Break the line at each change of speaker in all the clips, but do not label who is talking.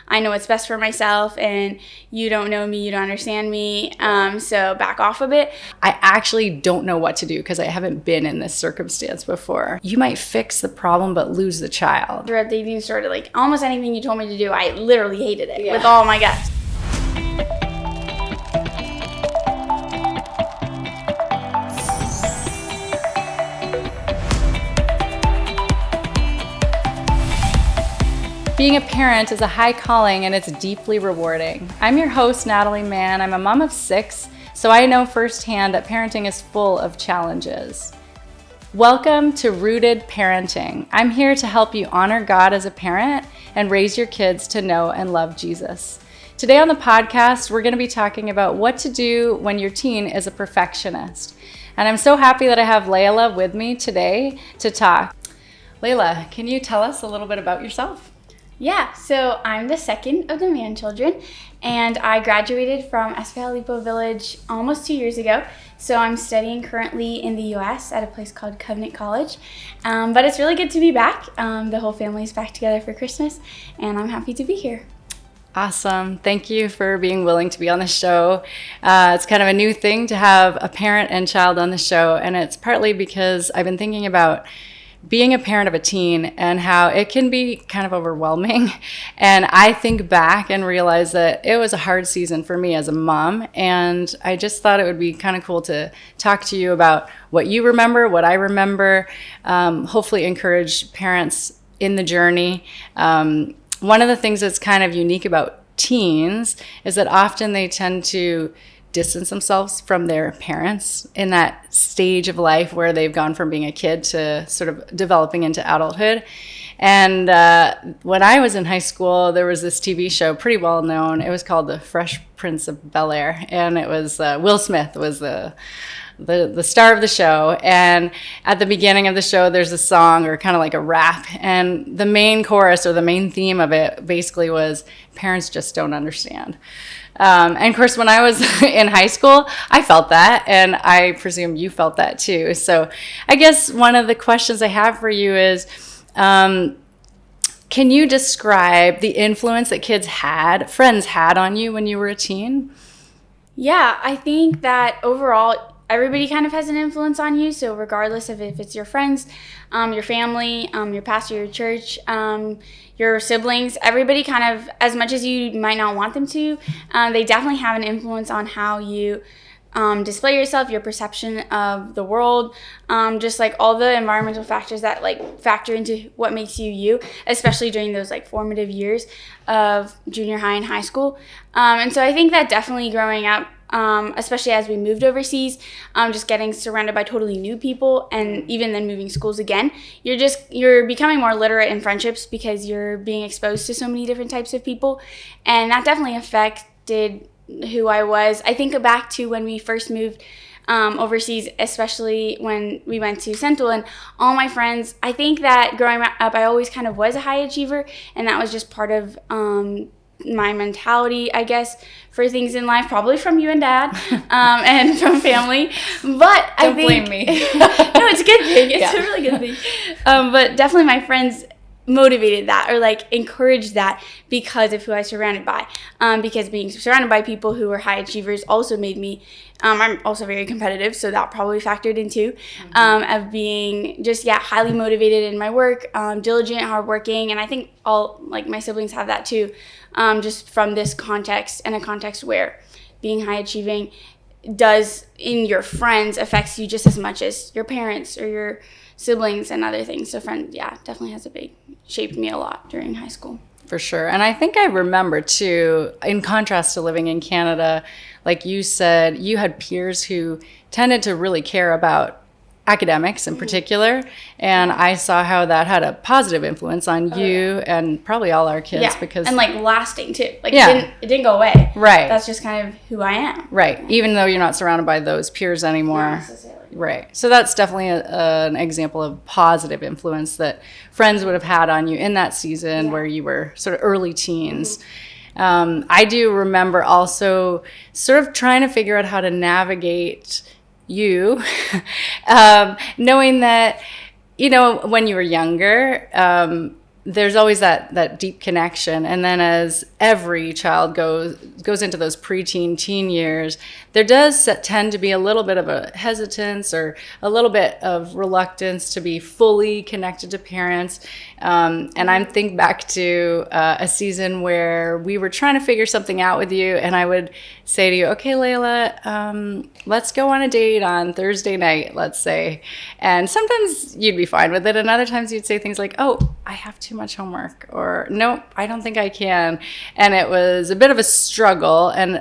I know what's best for myself, and you don't know me, you don't understand me, so back off a bit.
I actually don't know what to do because I haven't been in this circumstance before. You might fix the problem but lose the child.
Throughout the evening, sort of like almost anything you told me to do, I literally hated it with all my guts.
Being a parent is a high calling and it's deeply rewarding. I'm your host, Natalie Mann. I'm a mom of 6, so I know firsthand that parenting is full of challenges. Welcome to Rooted Parenting. I'm here to help you honor God as a parent and raise your kids to know and love Jesus. Today on the podcast, we're going to be talking about what to do when your teen is a perfectionist. And I'm so happy that I have Leila with me today to talk. Leila, can you tell us a little bit about yourself?
Yeah, so I'm the second of the Mann children, and I graduated from SPH Village almost 2 years ago. So I'm studying currently in the U.S. at a place called Covenant College. But it's really good to be back. The whole family's back together for Christmas, and I'm happy to be here.
Awesome. Thank you for being willing to be on the show. It's kind of a new thing to have a parent and child on the show, and it's partly because I've been thinking about being a parent of a teen and how it can be kind of overwhelming. And I think back and realize that it was a hard season for me as a mom. And I just thought it would be kind of cool to talk to you about what you remember, what I remember, hopefully encourage parents in the journey. One of the things that's kind of unique about teens is that often they tend to distance themselves from their parents in that stage of life where they've gone from being a kid to sort of developing into adulthood. And when I was in high school, there was this TV show, pretty well known. It was called The Fresh Prince of Bel-Air, and it was Will Smith was the star of the show. And at the beginning of the show, there's a song or kind of like a rap, and the main chorus or the main theme of it basically was, parents just don't understand. And of course, when I was in high school, I felt that, and I presume you felt that too. So I guess one of the questions I have for you is, can you describe the influence that friends had on you when you were a teen?
Yeah, I think that overall, everybody kind of has an influence on you. So regardless of if it's your friends, your family, your pastor, your church, your siblings, everybody kind of, as much as you might not want them to, they definitely have an influence on how you display yourself, your perception of the world, just like all the environmental factors that like factor into what makes you, especially during those like formative years of junior high and high school. And so I think that definitely growing up, especially as we moved overseas, just getting surrounded by totally new people, and even then moving schools again, you're becoming more literate in friendships because you're being exposed to so many different types of people, and that definitely affected who I was. I think back to when we first moved overseas, especially when we went to Central, and all my friends, I think that growing up I always kind of was a high achiever, and that was just part of my mentality, I guess, for things in life, probably from you and Dad, and from family. But I think,
blame me.
No, it's a good thing. It's a really good thing. But definitely my friends motivated that, or like encouraged that, because of who I was surrounded by. Because being surrounded by people who were high achievers also made me, I'm also very competitive, so that probably factored into of being just highly motivated in my work, diligent, hardworking, and I think all like my siblings have that too. Just from this context, and a context where being high achieving does in your friends affects you just as much as your parents or your siblings and other things. So friends, definitely shaped me a lot during high school.
For sure. And I think I remember too, in contrast to living in Canada, like you said, you had peers who tended to really care about academics in particular, and I saw how that had a positive influence on you and probably all our kids, because
and like lasting too, like it didn't go away,
right?
That's just kind of who I am,
right? Even though you're not surrounded by those peers anymore,
not necessarily.
Right? So that's definitely an example of positive influence that friends would have had on you in that season where you were sort of early teens. I do remember also sort of trying to figure out how to navigate you, knowing that, when you were younger, there's always that deep connection. And then as every child goes into those preteen, teen years, there does tend to be a little bit of a hesitance or a little bit of reluctance to be fully connected to parents. And I think back to a season where we were trying to figure something out with you, and I would say to you, okay, Leila, let's go on a date on Thursday night, let's say. And sometimes you'd be fine with it, and other times you'd say things like, oh, I have too much homework, or nope, I don't think I can. And it was a bit of a struggle, and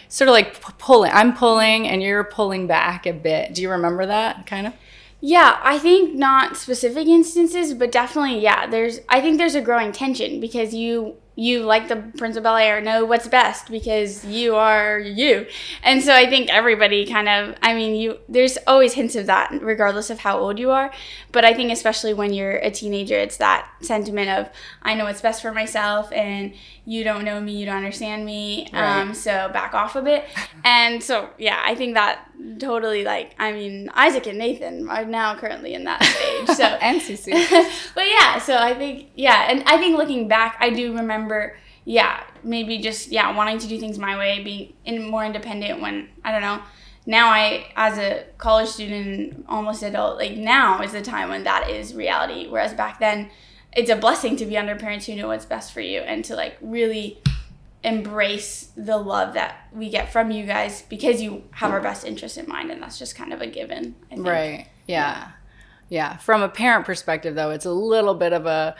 sort of like pulling. I'm pulling and you're pulling back a bit. Do you remember that kind of?
Yeah, I think not specific instances, but definitely, yeah, I think there's a growing tension because you like the Prince of Bel-Air know what's best because you are you. And so I think everybody kind of, there's always hints of that regardless of how old you are. But I think especially when you're a teenager, it's that sentiment of, I know what's best for myself and you don't know me, you don't understand me.
Right.
So back off a bit. And so, yeah, I think that totally Isaac and Nathan are now currently in that stage. So
And Cece.
But yeah, so I think, yeah, and I think looking back, I do remember, maybe just, wanting to do things my way, being more independent when, I don't know, now as a college student, almost adult, now is the time when that is reality. Whereas back then, it's a blessing to be under parents who know what's best for you and to really embrace the love that we get from you guys because you have our best interest in mind, and that's just kind of a given, I think.
Right. Yeah. From a parent perspective, though, it's a little bit of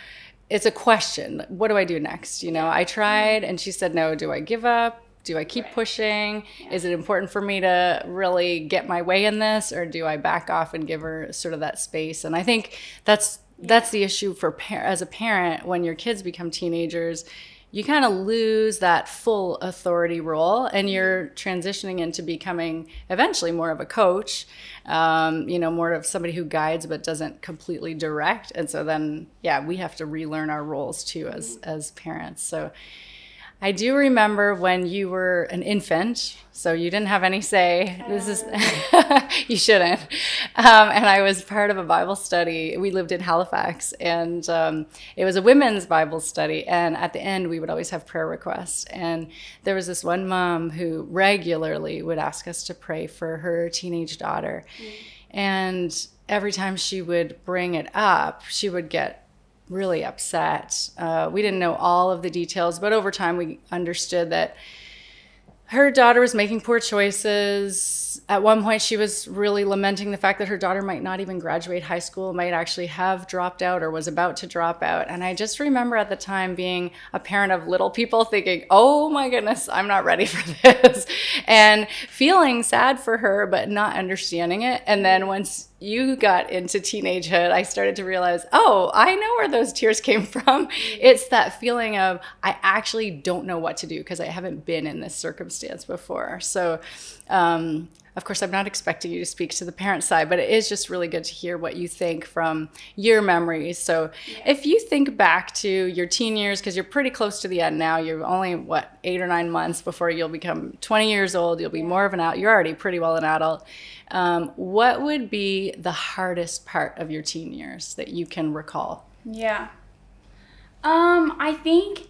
it's a question. What do I do next? I tried and she said no. Do I give up? Do I keep pushing? Yeah. Is it important for me to really get my way in this, or do I back off and give her sort of that space? And I think that's the issue as a parent when your kids become teenagers. You kind of lose that full authority role, and you're transitioning into becoming eventually more of a coach, more of somebody who guides but doesn't completely direct. And so then, we have to relearn our roles too as parents. So I do remember when you were an infant, so you didn't have any say. This is, you shouldn't. And I was part of a Bible study. We lived in Halifax, and it was a women's Bible study. And at the end, we would always have prayer requests. And there was this one mom who regularly would ask us to pray for her teenage daughter. And every time she would bring it up, she would get really upset. We didn't know all of the details, but over time we understood that her daughter was making poor choices. At one point, she was really lamenting the fact that her daughter might not even graduate high school, might actually have dropped out or was about to drop out. And I just remember at the time being a parent of little people thinking, oh my goodness, I'm not ready for this. And feeling sad for her, but not understanding it. And then once you got into teenagehood, I started to realize, oh, I know where those tears came from. It's that feeling of, I actually don't know what to do because I haven't been in this circumstance before. So, of course, I'm not expecting you to speak to the parent side, but it is just really good to hear what you think from your memories. So if you think back to your teen years, because you're pretty close to the end now, you're only, 8 or 9 months before you'll become 20 years old, you'll be more of an adult, you're already pretty well an adult. What would be the hardest part of your teen years that you can recall?
Yeah. I think...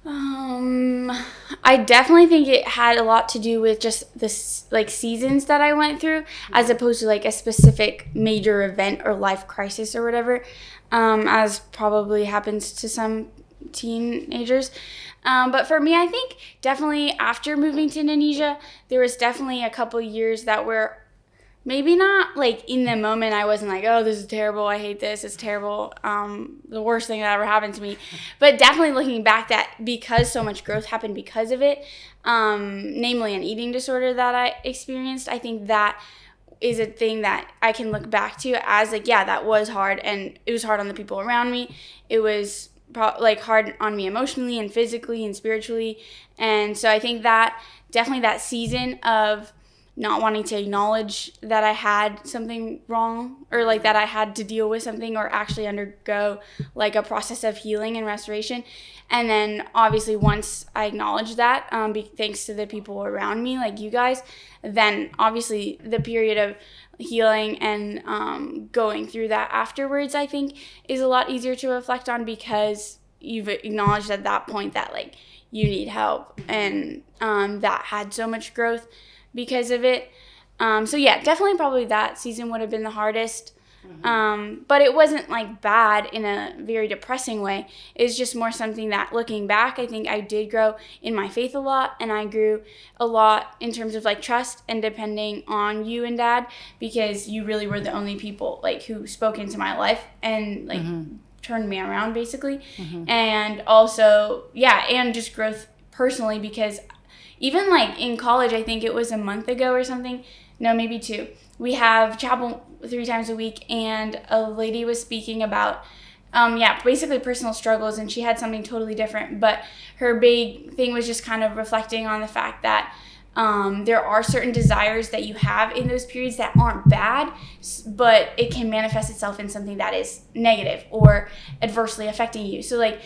I definitely think it had a lot to do with just the seasons that I went through, as opposed to a specific major event or life crisis or whatever, as probably happens to some teenagers. But for me, I think definitely after moving to Indonesia, there was definitely a couple years that were maybe not in the moment I wasn't oh, this is terrible, I hate this, it's terrible, the worst thing that ever happened to me. But definitely looking back, that because so much growth happened because of it, namely an eating disorder that I experienced, I think that is a thing that I can look back to as that was hard, and it was hard on the people around me. It was hard on me emotionally and physically and spiritually. And so I think that definitely that season of not wanting to acknowledge that I had something wrong, or that I had to deal with something or actually undergo a process of healing and restoration. And then obviously once I acknowledged that, thanks to the people around me, like you guys, then obviously the period of healing and going through that afterwards, I think, is a lot easier to reflect on because you've acknowledged at that point that like you need help, and that had so much growth because of it. So yeah, definitely probably that season would have been the hardest. But it wasn't like bad in a very depressing way. It's just more something that, looking back, I think I did grow in my faith a lot, and I grew a lot in terms of like trust and depending on you and Dad, because you really were the only people like who spoke into my life and like turned me around basically. And also, yeah, and just growth personally, because even like in college, I think it was a month ago or something, no, maybe 2, we have chapel 3 times a week, and a lady was speaking about basically personal struggles, and she had something totally different, but her big thing was just kind of reflecting on the fact that there are certain desires that you have in those periods that aren't bad, but it can manifest itself in something that is negative or adversely affecting you. So like,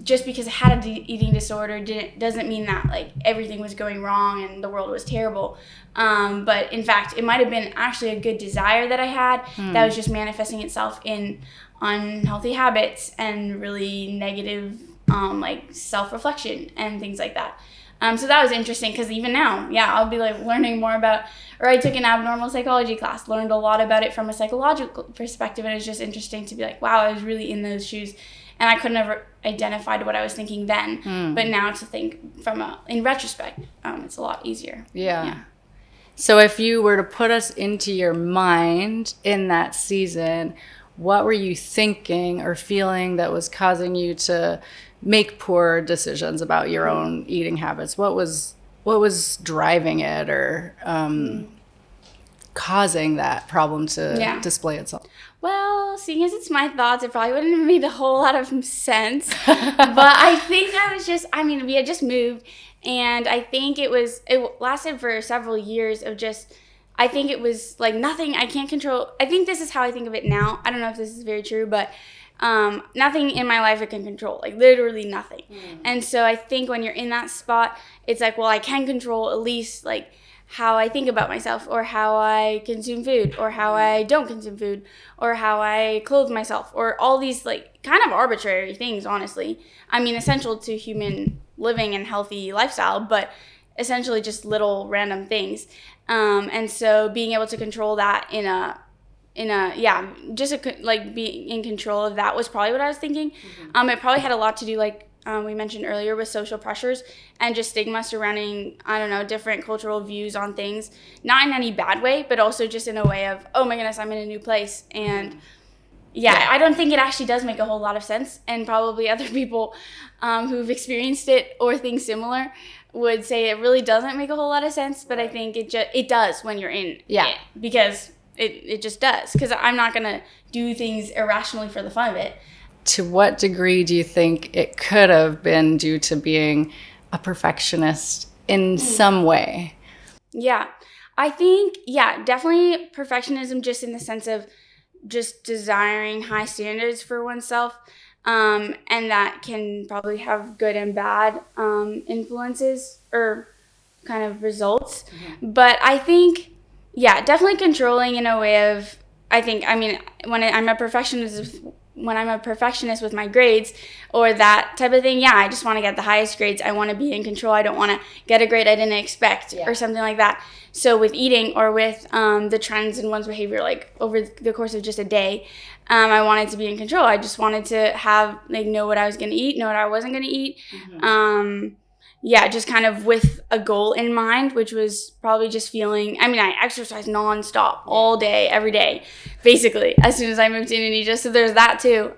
just because I had an eating disorder doesn't mean that like everything was going wrong and the world was terrible. But in fact, it might have been actually a good desire that I had that was just manifesting itself in unhealthy habits and really negative like self-reflection and things like that. So that was interesting, because even now, I'll be like learning more about, or I took an abnormal psychology class, learned a lot about it from a psychological perspective, and it was just interesting to be like, wow, I was really in those shoes. And I couldn't have identified what I was thinking then. But now to think in retrospect, it's a lot easier.
Yeah. So if you were to put us into your mind in that season, what were you thinking or feeling that was causing you to make poor decisions about your own eating habits? What was driving it, or causing that problem to display itself?
Well, seeing as it's my thoughts, it probably wouldn't have made a whole lot of sense. But I think we had just moved, and I think it lasted for several years of just, I think it was like nothing I can't control. I think this is how I think of it now. I don't know if this is very true, but nothing in my life I can control, like literally nothing. And so I think when you're in that spot, it's like, well, I can control at least like how I think about myself, or how I consume food, or how I don't consume food, or how I clothe myself, or all these like kind of arbitrary things, honestly. I mean, essential to human living and healthy lifestyle, but essentially just little random things. And so being able to control that like being in control of that was probably what I was thinking. It probably had a lot to do, like we mentioned earlier, with social pressures and just stigma surrounding, I don't know, different cultural views on things, not in any bad way, but also just in a way of, oh my goodness, I'm in a new place. And I don't think it actually does make a whole lot of sense. And probably other people who've experienced it or things similar would say it really doesn't make a whole lot of sense. But I think it does when you're in it, because it just does. Because I'm not going to do things irrationally for the fun of it.
To what degree do you think it could have been due to being a perfectionist in some way?
Yeah, I think, definitely perfectionism, just in the sense of just desiring high standards for oneself. And that can probably have good and bad influences or kind of results. But I think, definitely controlling in a way of, when I'm a perfectionist with my grades or that type of thing, I just want to get the highest grades. I want to be in control. I don't want to get a grade I didn't expect or something like that. So with eating, or with the trends in one's behavior, like over the course of just a day, I wanted to be in control. I just wanted to have, like, know what I was going to eat, know what I wasn't going to eat. Just kind of with a goal in mind, which was probably just feeling, I exercised nonstop all day, every day, basically, as soon as I moved to Indonesia. So there's that too.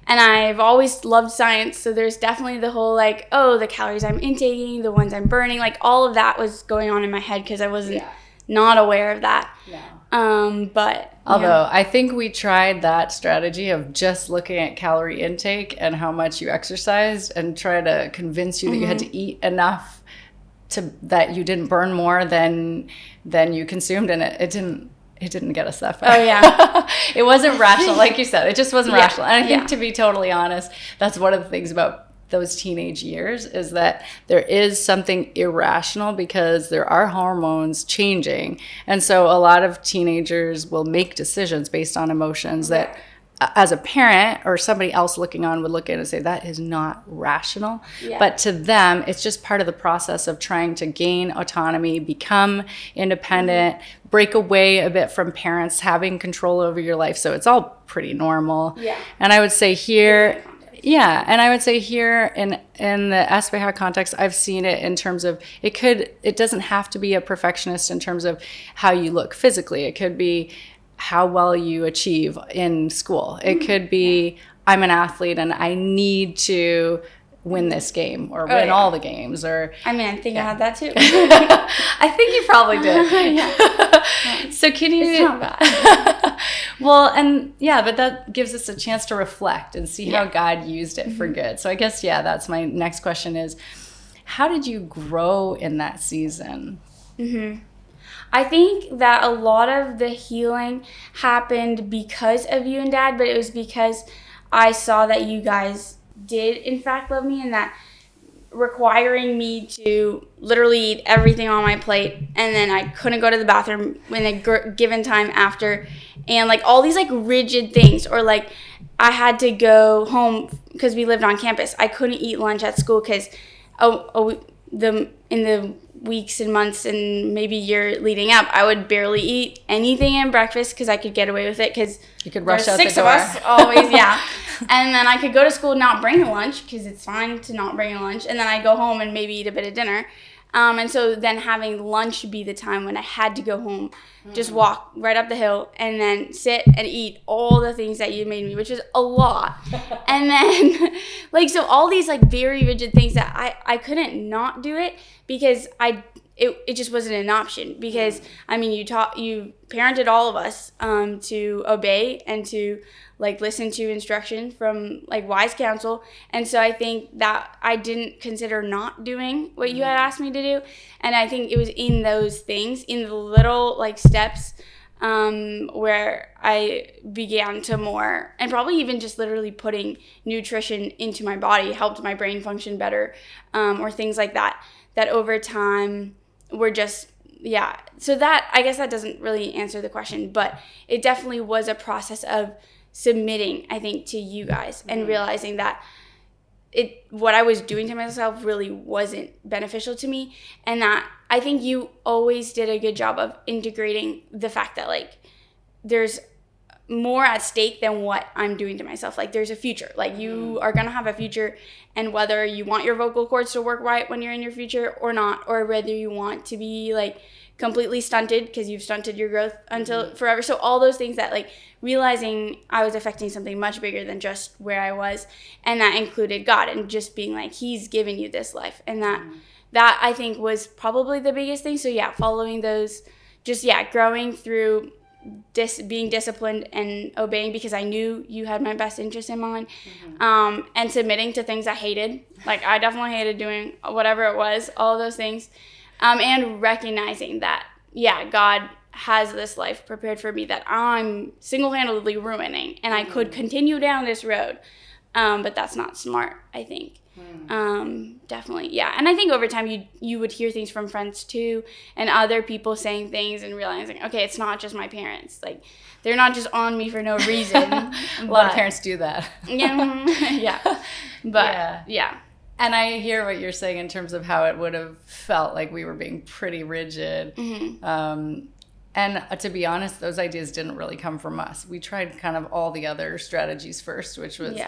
And I've always loved science. So there's definitely the whole, like, the calories I'm intaking, the ones I'm burning, like all of that was going on in my head because I wasn't not aware of that.
Although I think we tried that strategy of just looking at calorie intake and how much you exercised and try to convince you that you had to eat enough that you didn't burn more than you consumed, and it didn't get us that far. It wasn't rational, like you said. It just wasn't rational. And I think, to be totally honest, that's one of the things about those teenage years is that there is something irrational because there are hormones changing. And so a lot of teenagers will make decisions based on emotions that as a parent or somebody else looking on would look at it and say, that is not rational. Yeah. But to them, it's just part of the process of trying to gain autonomy, become independent, break away a bit from parents having control over your life. So it's all pretty normal. Yeah. And I would say here, and I would say here in the SPH context, I've seen it in terms of it doesn't have to be a perfectionist in terms of how you look physically. It could be how well you achieve in school. It could be, I'm an athlete and I need to win this game or win all the games. Or
I mean, I think I had that too.
I think you probably did. So can you...
It's not bad.
Well, and but that gives us a chance to reflect and see how God used it for good. So I guess, that's my next question is, how did you grow in that season?
I think that a lot of the healing happened because of you and Dad, but it was because I saw that you guys did in fact love me, and that requiring me to literally eat everything on my plate, and then I couldn't go to the bathroom in a given time after, and like all these like rigid things, or like I had to go home because we lived on campus. I couldn't eat lunch at school because in the weeks and months and maybe year leading up, I would barely eat anything in breakfast because I could get away with it because
you could rush out the door.
6 of us always, and then I could go to school and not bring a lunch because it's fine to not bring a lunch, and then I'd go home and maybe eat a bit of dinner. And so then having lunch be the time when I had to go home, just walk right up the hill and then sit and eat all the things that you made me, which was a lot. And then, so all these, very rigid things that I couldn't not do it because it just wasn't an option. Because, I mean, you parented all of us to obey and to, listen to instruction from, wise counsel. And so I think that I didn't consider not doing what you had asked me to do. And I think it was in those things, in the little, steps where I began to more, and probably even just literally putting nutrition into my body helped my brain function better, or things like that over time were just, So that, I guess that doesn't really answer the question, but it definitely was a process of submitting, I think, to you guys and realizing that what I was doing to myself really wasn't beneficial to me, and that I think you always did a good job of integrating the fact that there's more at stake than what I'm doing to myself. There's a future. You are going to have a future, and whether you want your vocal cords to work right when you're in your future or not, or whether you want to be completely stunted because you've stunted your growth until forever. So all those things that realizing I was affecting something much bigger than just where I was, and that included God, and just being He's given you this life, and that I think was probably the biggest thing. So following those, just growing through being disciplined and obeying because I knew you had my best interest in mind, and submitting to things I hated. I definitely hated doing whatever it was, all of those things, and recognizing that, God has this life prepared for me that I'm single-handedly ruining, and I could continue down this road, but that's not smart, I think. Definitely, and I think over time you would hear things from friends too, and other people saying things and realizing, okay, it's not just my parents. They're not just on me for no reason.
A lot of parents do that.
But
And I hear what you're saying in terms of how it would have felt like we were being pretty rigid. And to be honest, those ideas didn't really come from us. We tried kind of all the other strategies first, which was,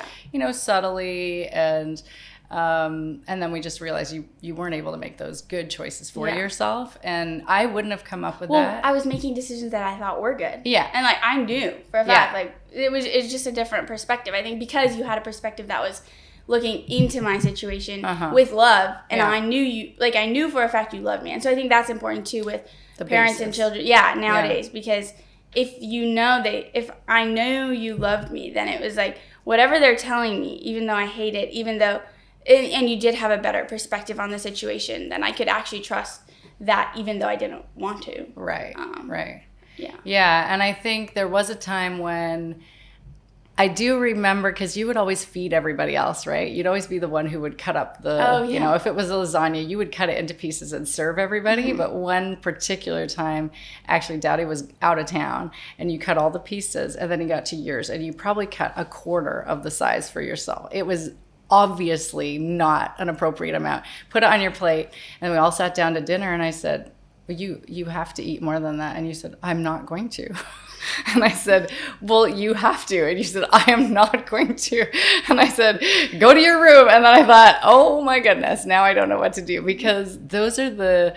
subtly, and then we just realized you weren't able to make those good choices for yourself. And I wouldn't have come up with that.
I was making decisions that I thought were good.
Yeah.
And I knew for a fact, it's just a different perspective. I think because you had a perspective that was looking into my situation with love, and I knew I knew for a fact you loved me. And so I think that's important too with the parents and children nowadays, because if I know you loved me, then it was whatever they're telling me, even though I hate it, even though and you did have a better perspective on the situation, then I could actually trust that, even though I didn't want to.
Right. And I think there was a time when I do remember, because you would always feed everybody else, right? You'd always be the one who would cut up you know, if it was a lasagna, you would cut it into pieces and serve everybody. Mm-hmm. But one particular time, actually, Daddy was out of town, and you cut all the pieces, and then he got to yours, and you probably cut a quarter of the size for yourself. It was obviously not an appropriate amount. Put it on your plate, and we all sat down to dinner, and I said, well, you have to eat more than that. And you said, I'm not going to. And I said, well, you have to. And you said, I am not going to. And I said, go to your room. And then I thought, oh my goodness, now I don't know what to do, because those are the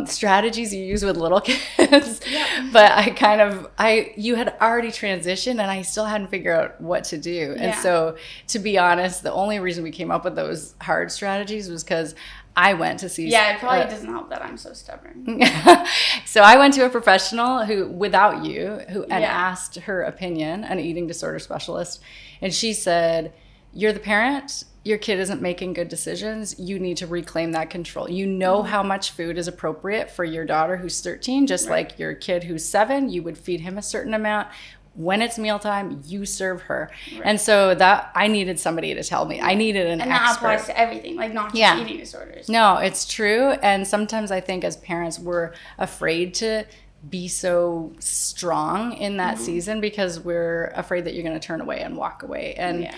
strategies you use with little kids. Yeah. But you had already transitioned, and I still hadn't figured out what to do. And so, to be honest, the only reason we came up with those hard strategies was because I went to see...
Yeah, it probably doesn't help that I'm so stubborn.
So I went to a professional and asked her opinion, an eating disorder specialist. And she said, you're the parent, your kid isn't making good decisions, you need to reclaim that control. You know how much food is appropriate for your daughter who's 13, just like your kid who's 7, you would feed him a certain amount. When it's mealtime, you serve her. Right. And so that I needed somebody to tell me. I needed an expert.
And that applies to everything, like not just eating disorders.
No, it's true. And sometimes I think as parents, we're afraid to be so strong in that season, because we're afraid that you're going to turn away and walk away. And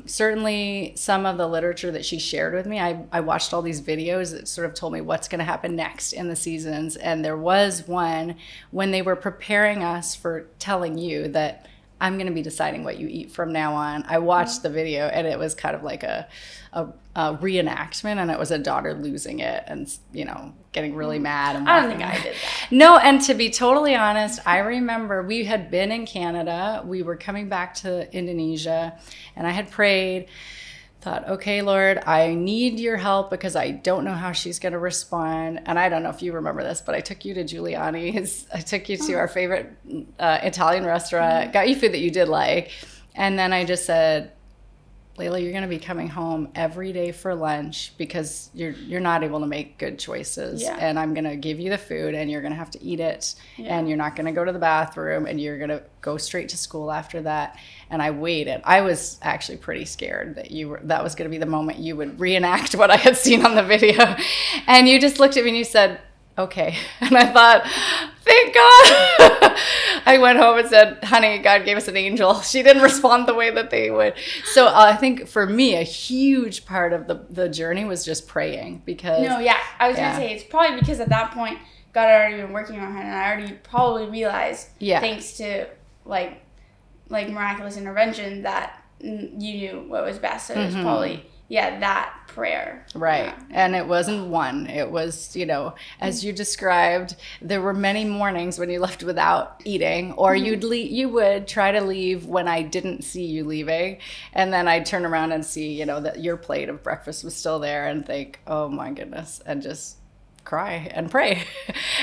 certainly some of the literature that she shared with me, I watched all these videos that sort of told me what's going to happen next in the seasons. And there was one when they were preparing us for telling you that I'm going to be deciding what you eat from now on. I watched the video, and it was kind of like a reenactment, and it was a daughter losing it and, you know, getting really mad. And
I don't think I did that.
No, and to be totally honest, I remember we had been in Canada. We were coming back to Indonesia, and I had prayed, thought, okay, Lord, I need your help because I don't know how she's going to respond. And I don't know if you remember this, but I took you to Giuliani's. I took you to our favorite Italian restaurant, got you food that you did like. And then I just said, Leila, you're going to be coming home every day for lunch because you're not able to make good choices. Yeah. And I'm going to give you the food, and you're going to have to eat it. Yeah. And you're not going to go to the bathroom, and you're going to go straight to school after that. And I waited. I was actually pretty scared that was going to be the moment you would reenact what I had seen on the video. And you just looked at me and you said, okay. And I thought, thank God. I went home and said, honey, God gave us an angel. She didn't respond the way that they would. So I think for me, a huge part of the journey was just praying, because...
No, yeah. I was going to say, it's probably because at that point, God had already been working on her, and I already probably realized, thanks to, like miraculous intervention, that you knew what was best. So it was probably... that prayer.
Right.
Yeah.
And it wasn't one. It was, you know, as you described, there were many mornings when you left without eating, or you would try to leave when I didn't see you leaving. And then I'd turn around and see, you know, that your plate of breakfast was still there, and think, oh my goodness, and just cry and pray.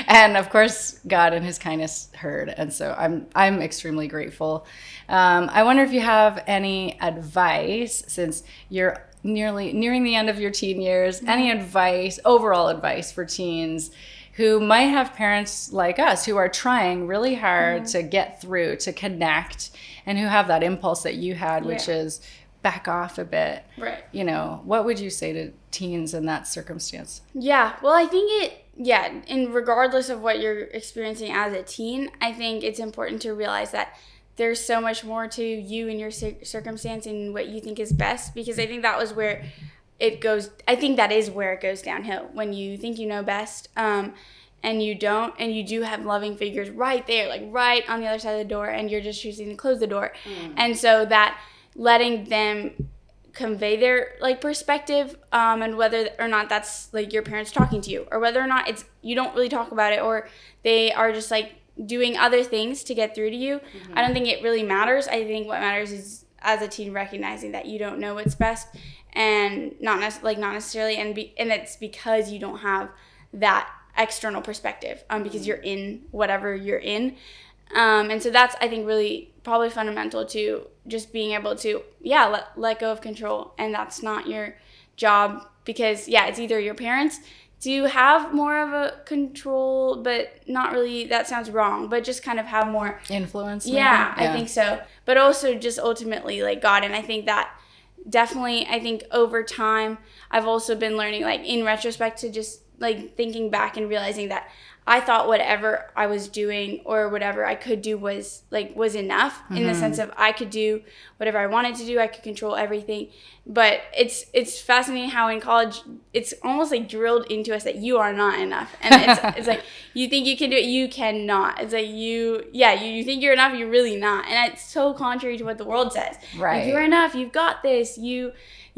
And of course, God in his kindness heard. And so I'm extremely grateful. I wonder if you have any advice, since you're nearing the end of your teen years, any overall advice for teens who might have parents like us who are trying really hard to get through, to connect, and who have that impulse that you had, which is back off a bit.
Right.
You know, what would you say to teens in that circumstance?
Yeah, well, I think and regardless of what you're experiencing as a teen, I think it's important to realize that there's so much more to you and your circumstance and what you think is best, because I think that is where it goes downhill, when you think you know best, and you don't, and you do have loving figures right there, like right on the other side of the door, and you're just choosing to close the door. And so that letting them convey their perspective, and whether or not that's like your parents talking to you, or whether or not it's you don't really talk about it, or they are just doing other things to get through to you. I don't think it really matters. I think what matters is, as a teen, recognizing that you don't know what's best, and not necessarily, and it's because you don't have that external perspective, because you're in whatever you're in, and so that's, I think, really probably fundamental to just being able to let go of control. And that's not your job, because it's either your parents to have more of a control, but not really, that sounds wrong, but just kind of have more
influence. Maybe?
Yeah, I think so. But also just ultimately like God. And I think that definitely, I think over time, I've also been learning, like in retrospect, to just like thinking back and realizing that I thought whatever I was doing or whatever I could do was enough, in the sense of I could do whatever I wanted to do. I could control everything. But it's fascinating how in college it's almost like drilled into us that you are not enough. And it's like you think you can do it, you cannot. It's like you think you're enough, you're really not. And it's so contrary to what the world says.
Right.
Like, you're enough, you've got this, you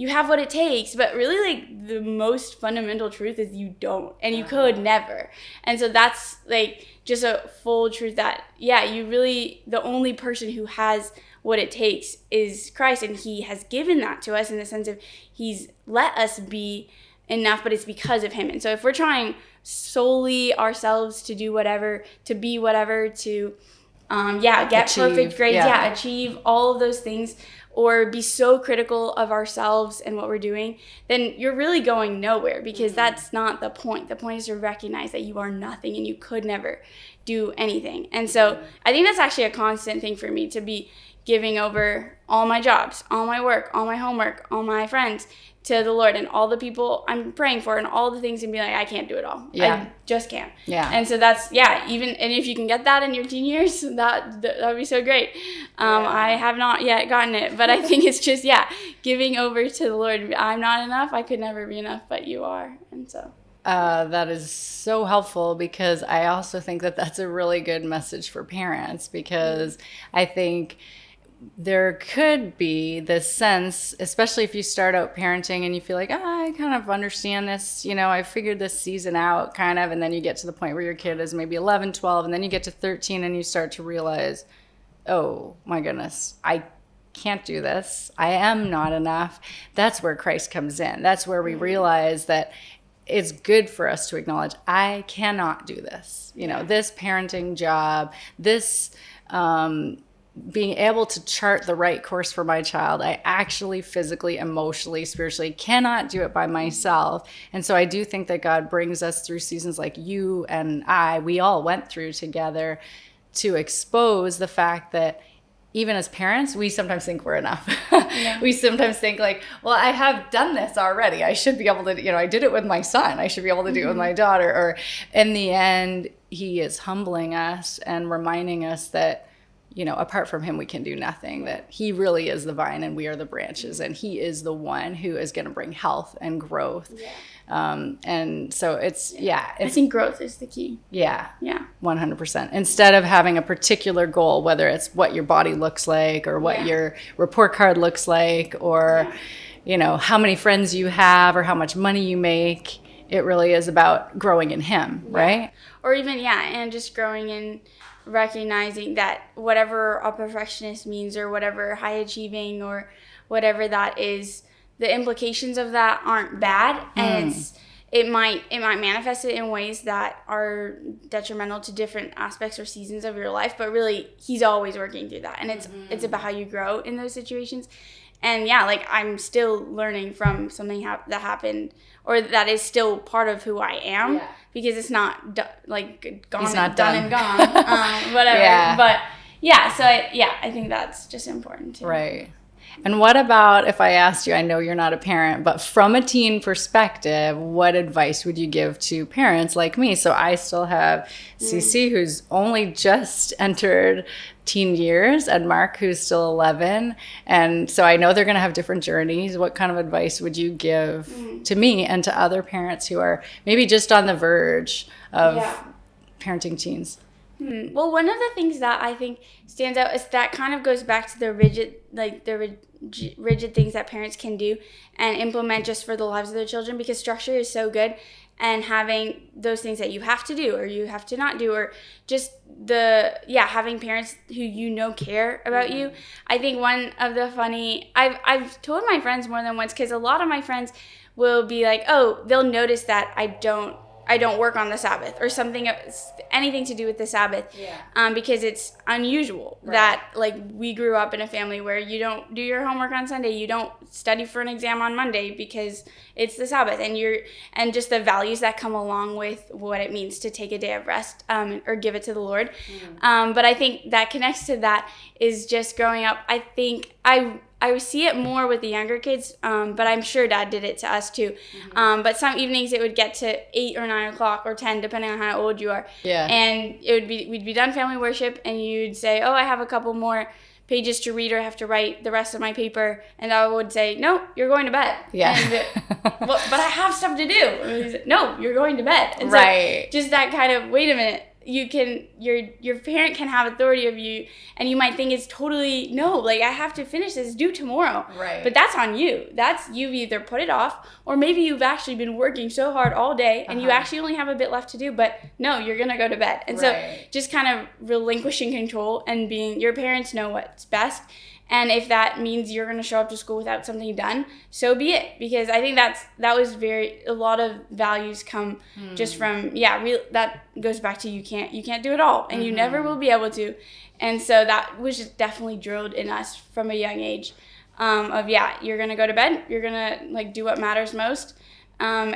have what it takes. But really, like, the most fundamental truth is you don't, and you could never. And so that's like just a full truth that you really, the only person who has what it takes is Christ, and he has given that to us in the sense of he's let us be enough, but it's because of him. And so if we're trying solely ourselves to do whatever, to be whatever, to get achieve, perfect grades, achieve all of those things, or be so critical of ourselves and what we're doing, then you're really going nowhere, because that's not the point. The point is to recognize that you are nothing and you could never do anything. And so I think that's actually a constant thing for me, to be giving over all my jobs, all my work, all my homework, all my friends to the Lord, and all the people I'm praying for, and all the things, and be like, I can't do it all. I just can't. Yeah. And so that's, even, and if you can get that in your teen years, that would be so great. I have not yet gotten it, but I think it's just, giving over to the Lord. I'm not enough. I could never be enough, but you are. And so.
That is so helpful, because I also think that that's a really good message for parents, because I think there could be this sense, especially if you start out parenting and you feel like, I kind of understand this, I figured this season out kind of, and then you get to the point where your kid is maybe 11, 12, and then you get to 13 and you start to realize, oh my goodness, I can't do this. I am not enough. That's where Christ comes in. That's where we realize that it's good for us to acknowledge, I cannot do this. This parenting job, this being able to chart the right course for my child, I actually physically, emotionally, spiritually cannot do it by myself. And so I do think that God brings us through seasons like you and we all went through together, to expose the fact that even as parents, we sometimes think we're enough. We sometimes think like, well, I have done this already. I should be able to, I did it with my son. I should be able to do it with my daughter. Or in the end, he is humbling us and reminding us that, apart from him, we can do nothing, that he really is the vine and we are the branches, and he is the one who is going to bring health and growth. And so it's, I
think growth is the key.
100%. Instead of having a particular goal, whether it's what your body looks like, or what your report card looks like, or, how many friends you have, or how much money you make, it really is about growing in him, right?
Or even, and just growing in recognizing that whatever a perfectionist means, or whatever high achieving, or whatever that is, the implications of that aren't bad, and it might manifest it in ways that are detrimental to different aspects or seasons of your life, but really he's always working through that, and it's about how you grow in those situations. And like, I'm still learning from something that happened, or that is still part of who I am, because it's not gone.
He's not
done and gone. Whatever. But so I think that's just important too.
Right. And what about if I asked you, I know you're not a parent, but from a teen perspective, what advice would you give to parents like me? So I still have Cece, who's only just entered teen years, and Mark, who's still 11. And so I know they're going to have different journeys. What kind of advice would you give to me and to other parents who are maybe just on the verge of parenting teens?
Well, one of the things that I think stands out is that kind of goes back to the rigid things that parents can do and implement just for the lives of their children, because structure is so good, and having those things that you have to do or you have to not do, or just having parents who care about you. I think one of the funny, I've told my friends more than once, because a lot of my friends will be like, oh, they'll notice that I I don't work on the Sabbath, or something, anything to do with the Sabbath, because it's unusual that, like, we grew up in a family where you don't do your homework on Sunday, you don't study for an exam on Monday because it's the Sabbath, and just the values that come along with what it means to take a day of rest, or give it to the Lord. But I think that connects to that is just growing up. I think I see it more with the younger kids, but I'm sure Dad did it to us too. But some evenings it would get to 8 or 9 o'clock or 10, depending on how old you are.
Yeah.
And we'd be done family worship, and you'd say, "Oh, I have a couple more pages to read, or I have to write the rest of my paper." And I would say, "No, you're going to bed."
Yeah.
Well, but I have stuff to do. And he'd say, "No, you're going to bed." And
right.
So just that kind of, wait a minute. Your parent can have authority of you, and you might think it's totally, no, like, I have to finish this, due tomorrow.
Right.
But that's on you. You've either put it off, or maybe you've actually been working so hard all day and you actually only have a bit left to do, but no, you're going to go to bed. And so just kind of relinquishing control and your parents know what's best. And if that means you're going to show up to school without something done, so be it. Because I think that was a lot of values come just from, that goes back to you can't do it all, and you never will be able to. And so that was just definitely drilled in us from a young age, you're going to go to bed, you're going to, like, do what matters most. And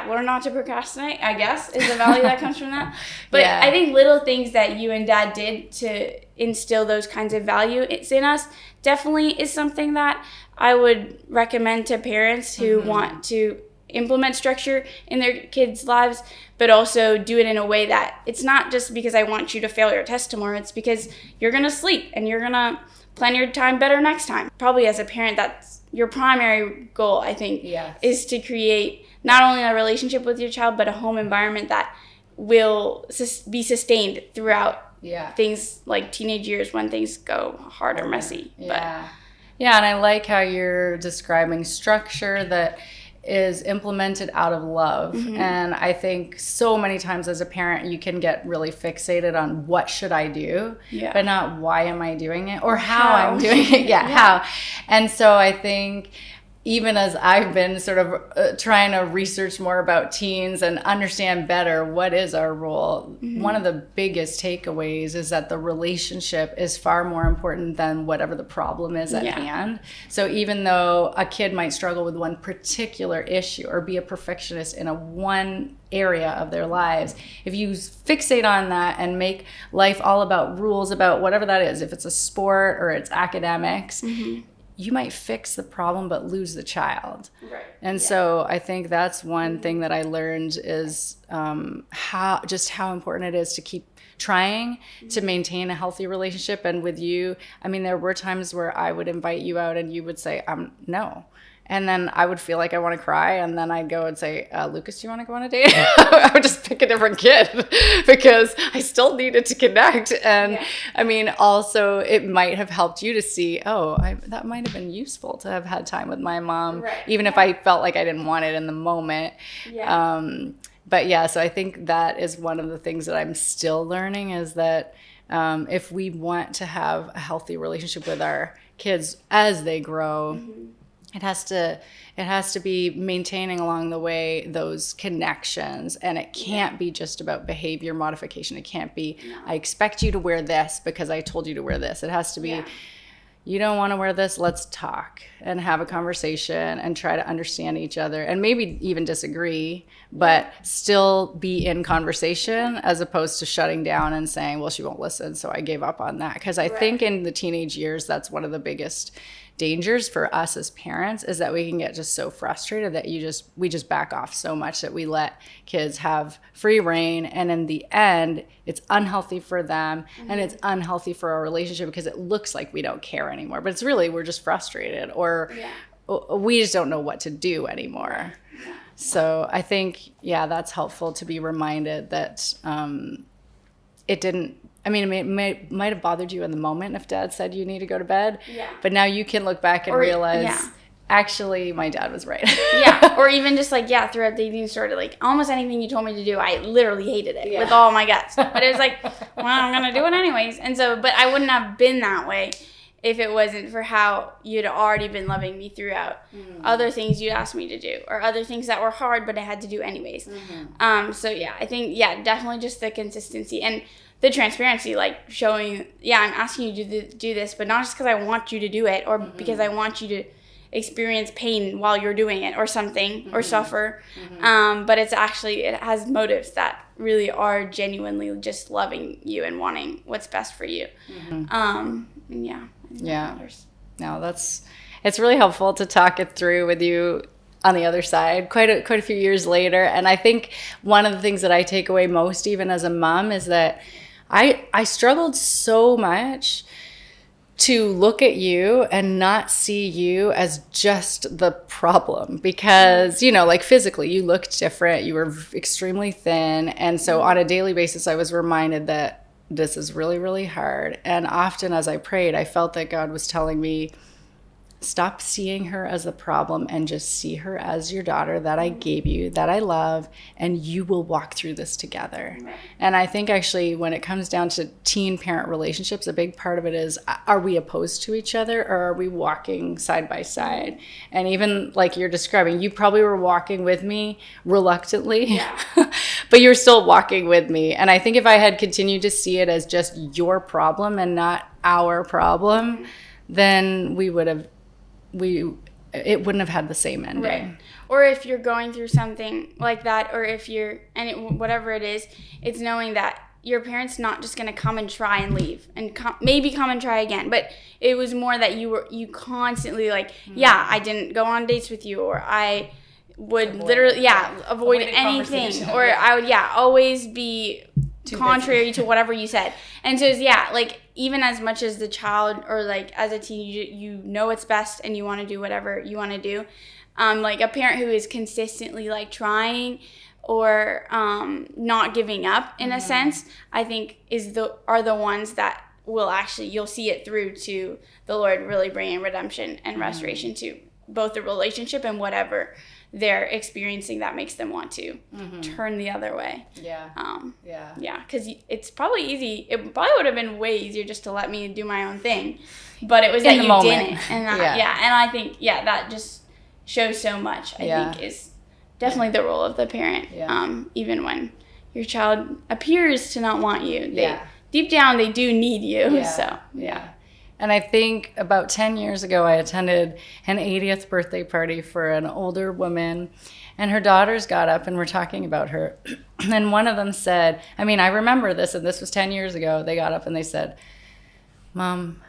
learn not to procrastinate, I guess, is the value that comes from that. But I think little things that you and Dad did to instill those kinds of value in us definitely is something that I would recommend to parents who want to implement structure in their kids' lives, but also do it in a way that it's not just because I want you to fail your test tomorrow, it's because you're going to sleep and you're going to plan your time better next time. Probably as a parent, that's your primary goal, I think, is to create not only a relationship with your child, but a home environment that will be sustained throughout things like teenage years when things go hard or messy.
Yeah, and I like how you're describing structure that is implemented out of love. And I think so many times as a parent, you can get really fixated on what should I do, but not why am I doing it, or how I'm doing it. How. And so I think even as I've been sort of trying to research more about teens and understand better what is our role, one of the biggest takeaways is that the relationship is far more important than whatever the problem is at hand. So even though a kid might struggle with one particular issue or be a perfectionist in one area of their lives, if you fixate on that and make life all about rules, about whatever that is, if it's a sport or it's academics, you might fix the problem but lose the child.
Right.
And so I think that's one thing that I learned is how important it is to keep trying to maintain a healthy relationship. And with you, I mean, there were times where I would invite you out and you would say, no. And then I would feel like I want to cry. And then I'd go and say, Lucas, do you want to go on a date? I would just pick a different kid because I still needed to connect. And I mean, also it might have helped you to see, that might have been useful to have had time with my mom, even if I felt like I didn't want it in the moment. So I think that is one of the things that I'm still learning is that if we want to have a healthy relationship with our kids as they grow, it has to be maintaining along the way those connections, and it can't be just about behavior modification. It can't be, I expect you to wear this because I told you to wear this. It has to be, you don't want to wear this, let's talk and have a conversation and try to understand each other and maybe even disagree, but still be in conversation as opposed to shutting down and saying, well, she won't listen, so I gave up on that. Because I think in the teenage years, that's one of the biggest dangers for us as parents is that we can get just so frustrated that we just back off so much that we let kids have free reign, and in the end it's unhealthy for them and it's unhealthy for our relationship because it looks like we don't care anymore, but it's really we're just frustrated or we just don't know what to do anymore. So I think that's helpful to be reminded that it didn't, I mean, it might have bothered you in the moment if Dad said you need to go to bed, but now you can look back and realize, actually, my dad was right.
Or even just like, throughout the evening, sort of like almost anything you told me to do, I literally hated it with all my guts. But it was like, well, I'm going to do it anyways. And so, but I wouldn't have been that way if it wasn't for how you'd already been loving me throughout other things you'd asked me to do, or other things that were hard but I had to do anyways. So yeah, I think, definitely just the consistency and the transparency, like showing, I'm asking you to do this, but not just because I want you to do it, or because I want you to experience pain while you're doing it or something, or suffer. But it has motives that really are genuinely just loving you and wanting what's best for you.
No, it's really helpful to talk it through with you on the other side quite a few years later. And I think one of the things that I take away most, even as a mom, is that I struggled so much to look at you and not see you as just the problem, because, like physically you looked different, you were extremely thin. And so on a daily basis, I was reminded that this is really, really hard. And often as I prayed, I felt that God was telling me, stop seeing her as the problem and just see her as your daughter that I gave you, that I love, and you will walk through this together. Right. And I think actually when it comes down to teen-parent relationships, a big part of it is, are we opposed to each other, or are we walking side by side? And even like you're describing, you probably were walking with me reluctantly, but you're still walking with me. And I think if I had continued to see it as just your problem and not our problem, then it wouldn't have had the same ending.
Right. Or if you're going through something like that, or if whatever it is, it's knowing that your parents not just going to come and try and leave and maybe come and try again. But it was more that you constantly like, I didn't go on dates with you, or I would avoid anything, or I would always be contrary to whatever you said. And so like, even as much as the child, or like as a teen, you know what's best and you want to do whatever you want to do. Like a parent who is consistently like trying, or not giving up in a sense, I think are the ones that will actually, you'll see it through to the Lord really bringing redemption and restoration to both the relationship and whatever they're experiencing that makes them want to turn the other way. Because it's probably easy. It probably would have been way easier just to let me do my own thing, but it was that you didn't. And and I think that just shows so much. I think is definitely the role of the parent. Even when your child appears to not want you, deep down they do need you.
And I think about 10 years ago, I attended an 80th birthday party for an older woman, and her daughters got up and were talking about her. And one of them said, I remember this, and this was 10 years ago. They got up and they said, Mom,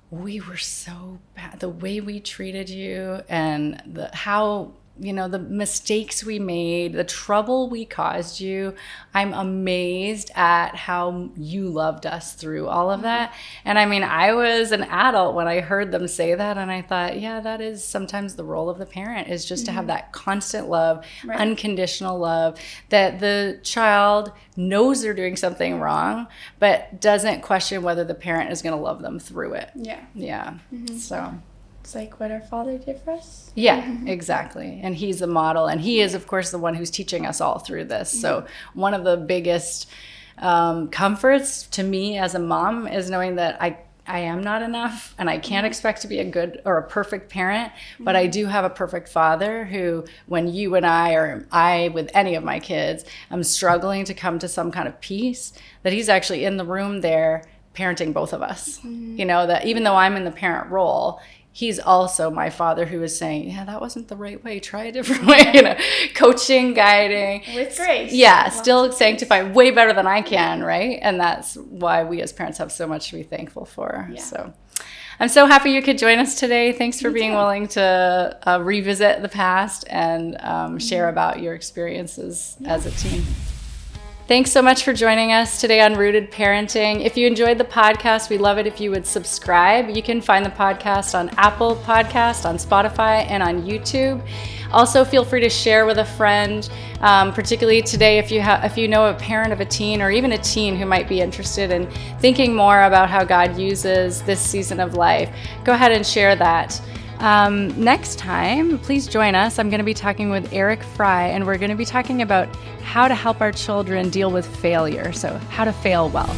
we were so bad. The way we treated you, and how the mistakes we made, the trouble we caused you. I'm amazed at how you loved us through all of that. And I was an adult when I heard them say that, and I thought, that is sometimes the role of the parent, is just to have that constant love, unconditional love, that the child knows they're doing something wrong, but doesn't question whether the parent is going to love them through it. So
it's like what our Father did for us.
Exactly. And he's the model, and he is, of course, the one who's teaching us all through this. So one of the biggest comforts to me as a mom is knowing that I am not enough, and I can't expect to be a good or a perfect parent, but I do have a perfect Father who, when you and I, or I with any of my kids, I'm struggling to come to some kind of peace, that he's actually in the room there parenting both of us. That even though I'm in the parent role, he's also my Father who is saying, that wasn't the right way. Try a different way, coaching, guiding.
With grace.
Still sanctifying way better than I can, right? And that's why we as parents have so much to be thankful for. So I'm so happy you could join us today. Thanks for being willing to revisit the past and share about your experiences as a teen. Thanks so much for joining us today on Rooted Parenting. If you enjoyed the podcast, we'd love it if you would subscribe. You can find the podcast on Apple Podcast, on Spotify, and on YouTube. Also, feel free to share with a friend, particularly today if you know a parent of a teen, or even a teen who might be interested in thinking more about how God uses this season of life. Go ahead and share that. Next time, please join us. I'm going to be talking with Eric Fry, and we're going to be talking about how to help our children deal with failure. So how to fail well.